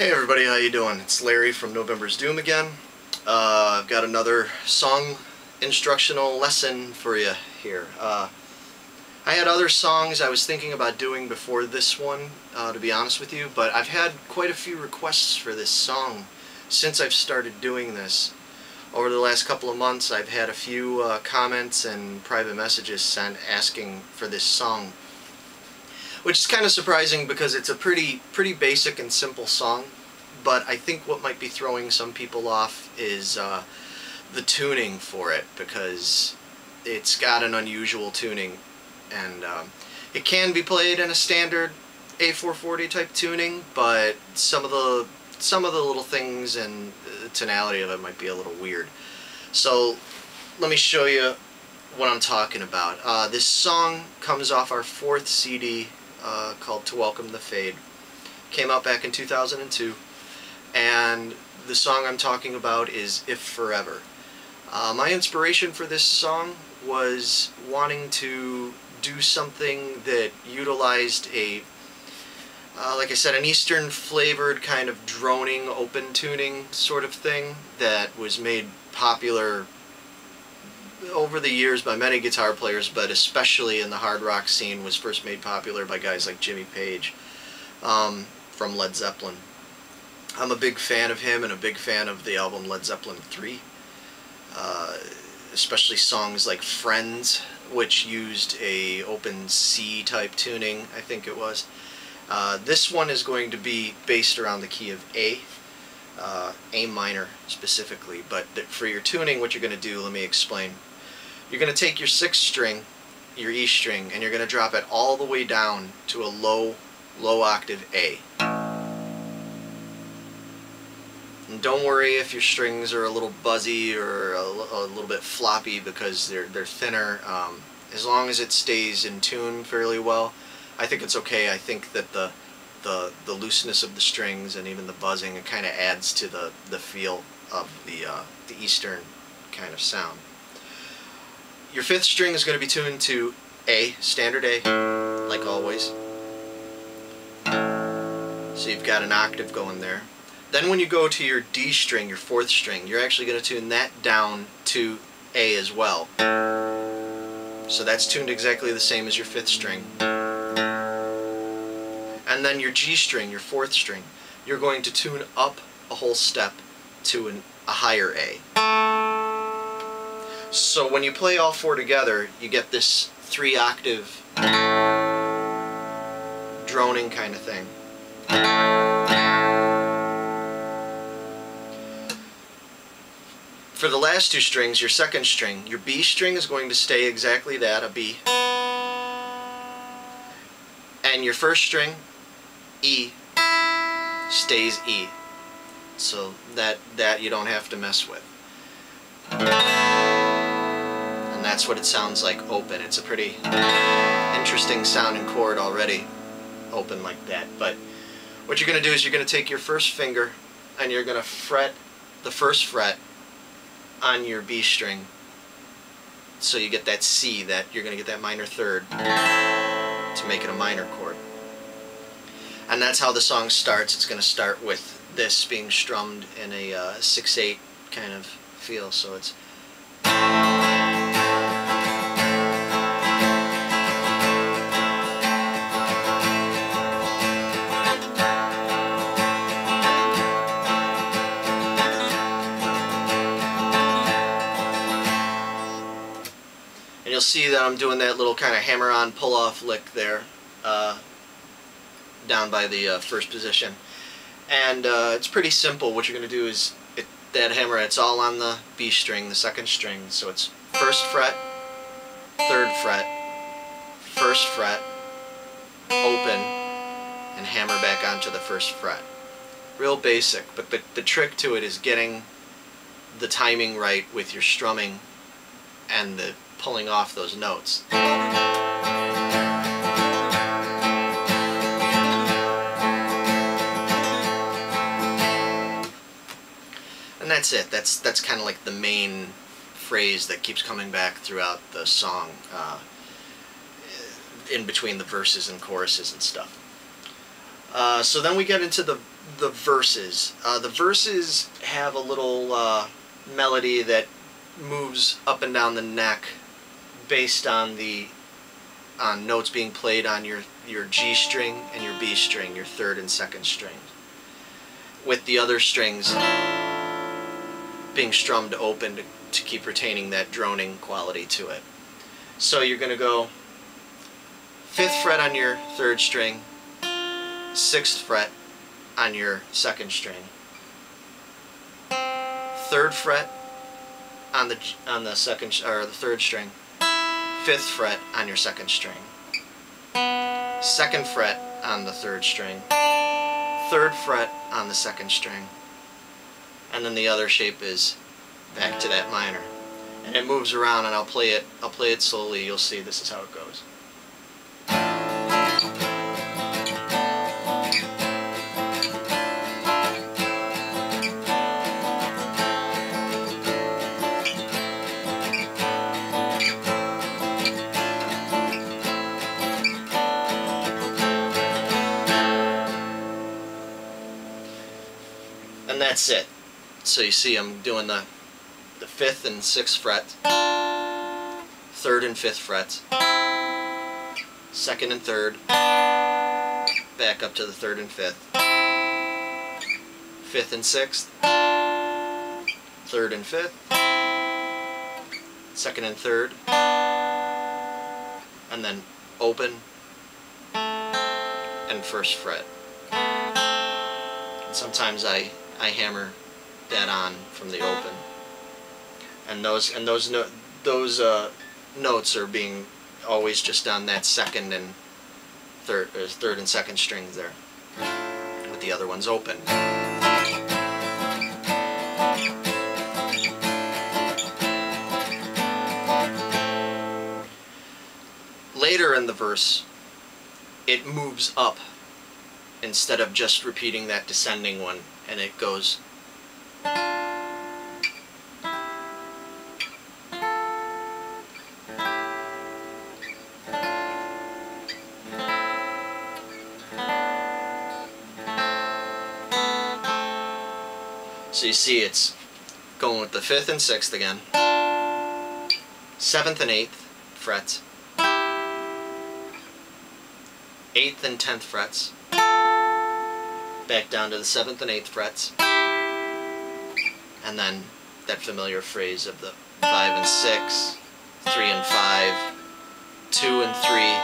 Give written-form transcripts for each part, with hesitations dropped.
Hey everybody, how you doing? It's Larry from November's Doom again. I've got another song instructional lesson for you here. I had other songs I was thinking about doing before this one, to be honest with you, but I've had quite a few requests for this song since I've started doing this. Over the last couple of months I've had a few comments and private messages sent asking for this song, which is kind of surprising because it's a pretty basic and simple song, but I think what might be throwing some people off is the tuning for it, because it's got an unusual tuning, and it can be played in a standard A440 type tuning, but some of the little things and the tonality of it might be a little weird. So let me show you what I'm talking about. This song comes off our 4th CD, called To Welcome the Fade. Came out back in 2002, and the song I'm talking about is If Forever. My inspiration for this song was wanting to do something that utilized a, like I said, an Eastern flavored kind of droning open tuning sort of thing that was made popular over the years by many guitar players, but especially in the hard rock scene was first made popular by guys like Jimmy Page from Led Zeppelin. I'm a big fan of him and a big fan of the album Led Zeppelin 3, especially songs like Friends, which used a open C type tuning, I think it was. This one is going to be based around the key of A minor specifically, but for your tuning what you're going to do, let me explain. You're going to take your 6th string, your E string, and you're going to drop it all the way down to a low octave A. And don't worry if your strings are a little buzzy or a little bit floppy, because they're thinner. As long as it stays in tune fairly well, I think it's okay. I think that the looseness of the strings and even the buzzing, it kind of adds to the feel of the Eastern kind of sound. Your 5th string is going to be tuned to A, standard A, like always. So you've got an octave going there. Then when you go to your D string, your 4th string, you're actually going to tune that down to A as well. So that's tuned exactly the same as your 5th string. And then your G string, your 4th string, you're going to tune up a whole step to a higher A. So when you play all 4 together, you get this 3-octave droning kind of thing. For the last 2 strings, your 2nd string, your B string is going to stay exactly that, a B. And your 1st string, E, stays E. So that you don't have to mess with. And that's what it sounds like open. It's a pretty interesting sounding chord already, open like that. But what you're going to do is you're going to take your 1st finger and you're going to fret the 1st fret on your B string, so you get that C, that you're going to get that minor 3rd to make it a minor chord. And that's how the song starts. It's going to start with this being strummed in a 6/8 kind of feel. So it's and you'll see that I'm doing that little kind of hammer-on pull-off lick there, down by the 1st position. And it's pretty simple. What you're going to do is, that hammer, it's all on the B string, the 2nd string. So it's 1st fret, 3rd fret, 1st fret, open, and hammer back onto the 1st fret. Real basic, but the trick to it is getting the timing right with your strumming and the pulling off those notes. And that's it. That's kind of like the main phrase that keeps coming back throughout the song. in between the verses and choruses and stuff. So then we get into the the verses. The verses have a little melody that moves up and down the neck based on notes being played on your G string and your B string, your third and second strings, with the other strings being strummed open to keep retaining that droning quality to it. So you're going to go 5th fret on your 3rd string, 6th fret on your 2nd string, 3rd fret on the 2nd or the 3rd string, 5th fret on your 2nd string, 2nd fret on the 3rd string, 3rd fret on the 2nd string, and then the other shape is back to that minor. And it moves around, and I'll play it slowly. You'll see this is how it goes. And that's it. So you see I'm doing the 5th and 6th fret, 3rd and 5th frets, 2nd and 3rd, back up to the 3rd and 5th, 5th and 6th, 3rd and 5th, 2nd and 3rd, and then open and 1st fret. And sometimes I hammer that on from the open. And those notes are being always just on that 2nd and 3rd and 2nd strings there, with the other ones open. Later in the verse, it moves up instead of just repeating that descending one, and it goes. So you see it's going with the 5th and 6th again, 7th and 8th frets, 8th and 10th frets, back down to the 7th and 8th frets, and then that familiar phrase of the 5 and 6, 3 and 5, 2 and 3,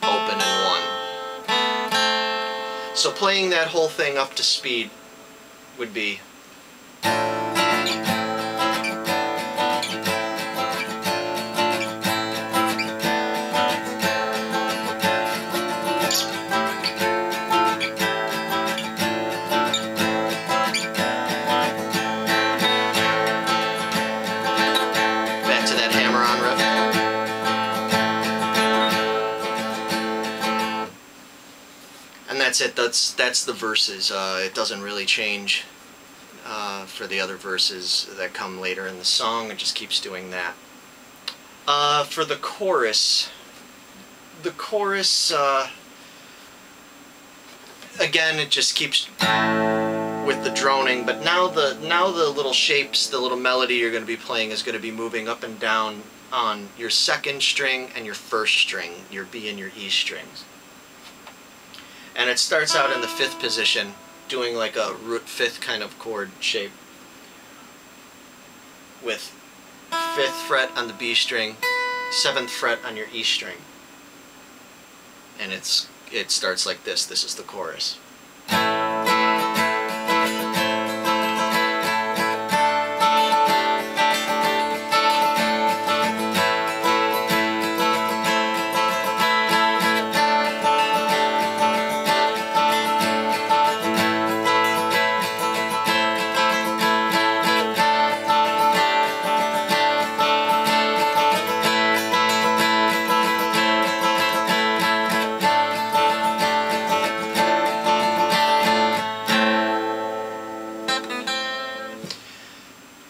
open and 1. So playing that whole thing up to speed would be that's it. That's the verses. It doesn't really change for the other verses that come later in the song. It just keeps doing that. For the chorus, again, it just keeps with the droning. But now the little shapes, the little melody you're going to be playing is going to be moving up and down on your 2nd string and your 1st string, your B and your E strings. And it starts out in the 5th position, doing like a root 5th kind of chord shape, with 5th fret on the B string, 7th fret on your E string. And it starts like this. This is the chorus.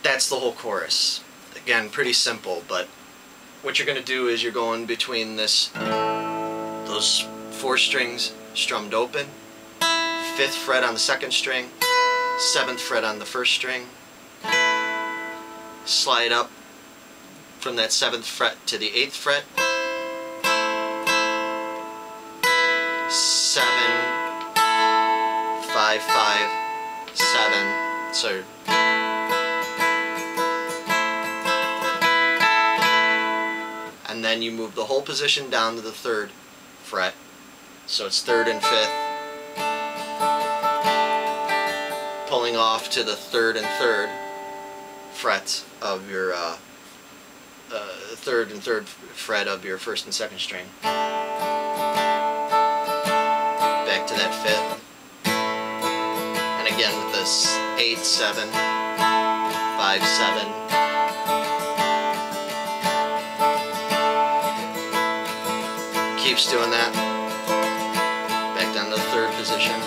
That's the whole chorus. Again, pretty simple, but what you're going to do is you're going between those 4 strings strummed open, 5th 5th fret on the 2nd string, 7th fret on the 1st string, slide up from that 7th fret to the 8th fret, 7, 5, 5, 7, so and then you move the whole position down to the 3rd fret, so it's 3rd and 5th, pulling off to the 3rd and 3rd frets of your 3rd and 3rd fret of your 1st and 2nd string. Back to that 5th, and again with this 8, 7, 5, 7. Keeps doing that. Back down to the 3rd position.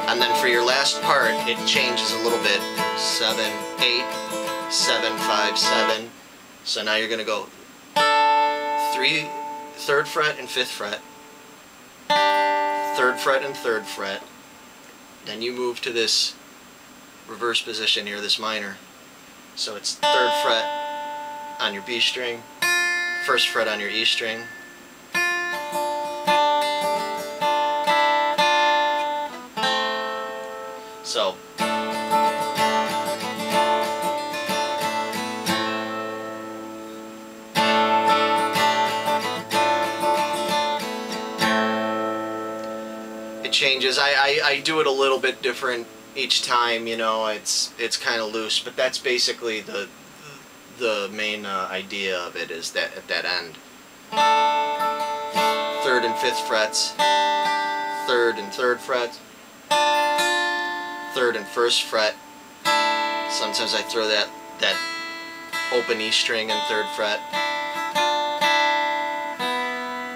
And then for your last part, it changes a little bit. 7, 8, 7, 5, 7. So now you're going to go 3rd fret and 5th fret, 3rd fret and 3rd fret. Then you move to this reverse position here, this minor. So it's 3rd fret on your B string, 1st fret on your E string. So it changes. I do it a little bit different each time, you know. It's kind of loose, but that's basically the main idea of it, is that at that end, 3rd and 5th frets, 3rd and 3rd fret, 3rd and 1st fret. Sometimes I throw that open E string in 3rd fret,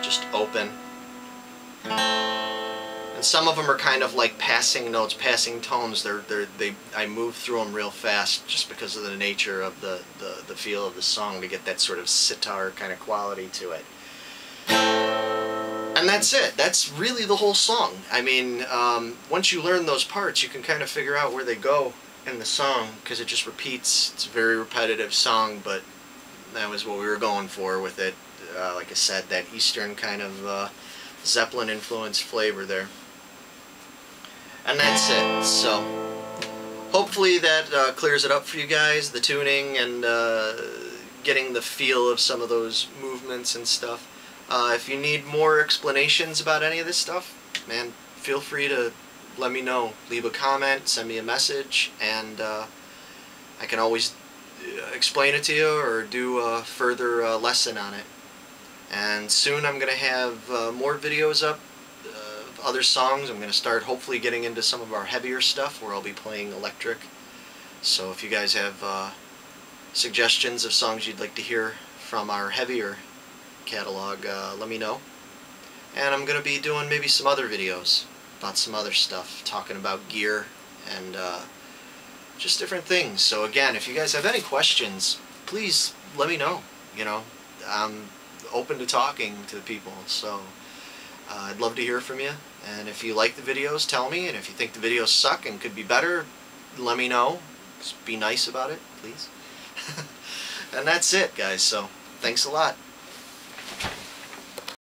just open. And some of them are kind of like passing notes, passing tones. I move through them real fast just because of the nature of the feel of the song, to get that sort of sitar kind of quality to it. And that's it. That's really the whole song. I mean, once you learn those parts, you can kind of figure out where they go in the song, because it just repeats. It's a very repetitive song, but that was what we were going for with it. Like I said, that Eastern kind of Zeppelin influenced flavor there. And that's it. So hopefully that clears it up for you guys, the tuning and getting the feel of some of those movements and stuff. If you need more explanations about any of this stuff, man, feel free to let me know. Leave a comment, send me a message, and I can always explain it to you or do a further lesson on it. And soon I'm going to have more videos up of other songs. I'm going to start hopefully getting into some of our heavier stuff where I'll be playing electric. So if you guys have suggestions of songs you'd like to hear from our heavier catalog, let me know. And I'm going to be doing maybe some other videos about some other stuff, talking about gear and just different things. So again, if you guys have any questions, please let me know. You know, I'm open to talking to people, so I'd love to hear from you. And if you like the videos, tell me, and if you think the videos suck and could be better, let me know. Just be nice about it, please. And that's it, guys, so thanks a lot.